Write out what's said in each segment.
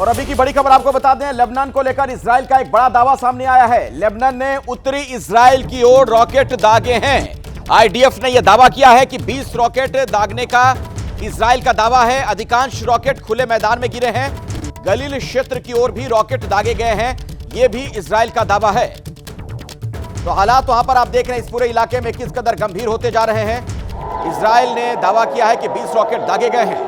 और अभी की बड़ी खबर आपको बता दें, लेबनान को लेकर इजराइल का एक बड़ा दावा सामने आया है। लेबनान ने उत्तरी इजराइल की ओर रॉकेट दागे हैं। आईडीएफ ने यह दावा किया है कि 20 रॉकेट दागने का इजराइल का दावा है। अधिकांश रॉकेट खुले मैदान में गिरे हैं। गलील क्षेत्र की ओर भी रॉकेट दागे गए हैं, यह भी इजराइल का दावा है। तो हालात वहां पर आप देख रहे हैं इस पूरे इलाके में किस कदर गंभीर होते जा रहे हैं। इजराइल ने दावा किया है कि 20 रॉकेट दागे गए हैं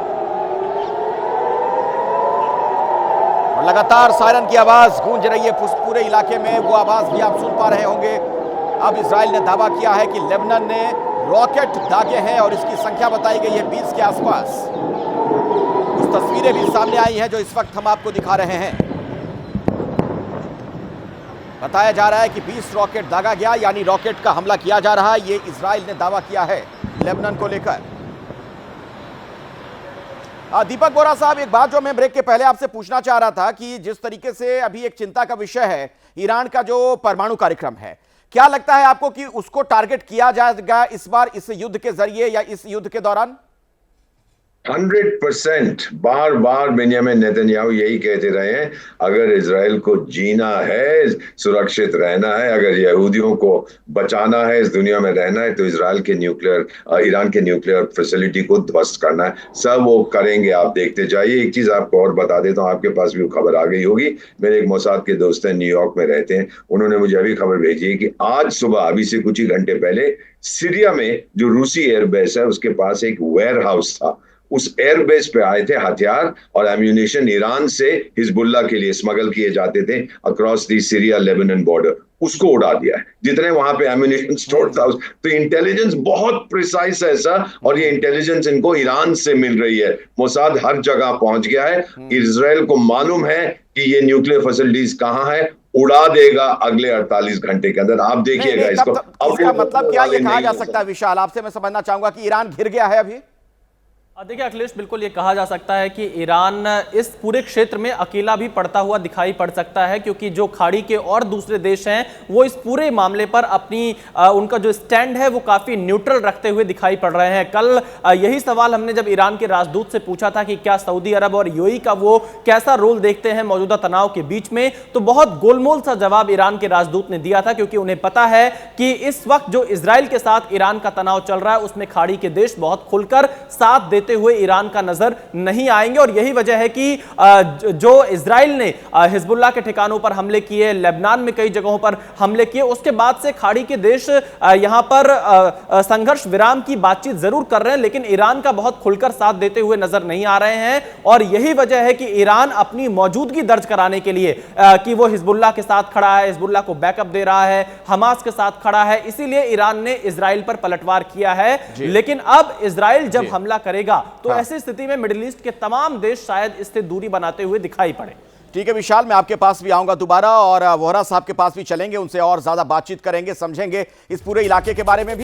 और लगातार सायरन की आवाज गूंज रही है पूरे इलाके में। वो आवाज भी आप सुन पा रहे होंगे। अब इजराइल ने दावा किया है कि लेबनान ने रॉकेट दागे हैं और इसकी संख्या बताई गई है 20 के आसपास। कुछ तस्वीरें भी सामने आई हैं जो इस वक्त हम आपको दिखा रहे हैं। बताया जा रहा है कि 20 रॉकेट दागा गया, यानी रॉकेट का हमला किया जा रहा है। ये इजराइल ने दावा किया है लेबनान को लेकर। दीपक बोरा साहब, एक बात जो मैं ब्रेक के पहले आपसे पूछना चाह रहा था कि जिस तरीके से अभी एक चिंता का विषय है ईरान का जो परमाणु कार्यक्रम है, क्या लगता है आपको कि उसको टारगेट किया जाएगा इस बार इस युद्ध के जरिए या इस युद्ध के दौरान? 100% बार बार बेंजामिन नेतन्याहू यही कहते रहे हैं, अगर इजराइल को जीना है, सुरक्षित रहना है, अगर यहूदियों को बचाना है, इस दुनिया में रहना है, तो ईरान के न्यूक्लियर फैसिलिटी को ध्वस्त करना है। सब वो करेंगे, आप देखते जाइए। एक चीज आपको और बता देता हूँ, आपके पास भी वो खबर आ गई होगी। मेरे एक मोसाद के दोस्त हैं, न्यूयॉर्क में रहते हैं, उन्होंने मुझे अभी खबर भेजी है कि आज सुबह, अभी से कुछ ही घंटे पहले, सीरिया में जो रूसी एयरबेस है उसके पास एक वेयर हाउस था। उस एयरबेस पे आए थे हथियार और एम्यूनिशन, ईरान से हिजबुल्लाह के लिए स्मगल किए जाते थे across the Syria Lebanon border. उसको उड़ा दिया है, जितने वहां पे एम्यूनिशन स्टोर था। तो इंटेलिजेंस बहुत प्रिसाइज है सर, और ये इंटेलिजेंस इनको ईरान से मिल रही है। मोसाद हर जगह पहुंच गया है। इजराइल को मालूम है कि ये न्यूक्लियर फैसिलिटीज कहां है, उड़ा देगा अगले 48 घंटे के अंदर। आप देखिएगा इसको। इसका मतलब क्या ये कहा जा सकता है, विशाल आपसे मैं समझना चाहूंगा कि ईरान घिर गया है अभी? देखिए अखिलेश, बिल्कुल ये कहा जा सकता है कि ईरान इस पूरे क्षेत्र में अकेला भी पड़ता हुआ दिखाई पड़ सकता है, क्योंकि जो खाड़ी के और दूसरे देश हैं वो इस पूरे मामले पर अपनी उनका जो स्टैंड है वो काफी न्यूट्रल रखते हुए दिखाई पड़ रहे हैं। कल यही सवाल हमने जब ईरान के राजदूत से पूछा था कि क्या सऊदी अरब और यूएई का वो कैसा रोल देखते हैं मौजूदा तनाव के बीच में, तो बहुत गोलमोल सा जवाब ईरान के राजदूत ने दिया था, क्योंकि उन्हें पता है कि इस वक्त जो इजराइल के साथ ईरान का तनाव चल रहा है उसमें खाड़ी के देश बहुत खुलकर साथ देते हुए ईरान का नजर नहीं आएंगे। और यही वजह है कि जो इजराइल ने हिजबुल्लाह के ठिकानों पर हमले किए, लेबनान में कई जगहों पर हमले किए, उसके बाद से खाड़ी के देश यहां पर संघर्ष विराम की बातचीत जरूर कर रहे हैं, लेकिन ईरान का बहुत खुलकर साथ देते हुए नजर नहीं आ रहे हैं। और यही वजह है कि ईरान अपनी मौजूदगी दर्ज कराने के लिए कि वो हिजबुल्लाह के साथ खड़ा है, हिजबुल्लाह को बैकअप दे रहा है, हमास के साथ खड़ा है, इसीलिए ईरान ने इजराइल पर पलटवार किया है। लेकिन अब इजराइल जब हमला करेगा तो ऐसी स्थिति में मिडिल ईस्ट के तमाम देश शायद इससे दूरी बनाते हुए दिखाई पड़े। ठीक है विशाल, मैं आपके पास भी आऊंगा दोबारा और वोहरा साहब के पास भी चलेंगे, उनसे और ज्यादा बातचीत करेंगे, समझेंगे इस पूरे इलाके के बारे में भी।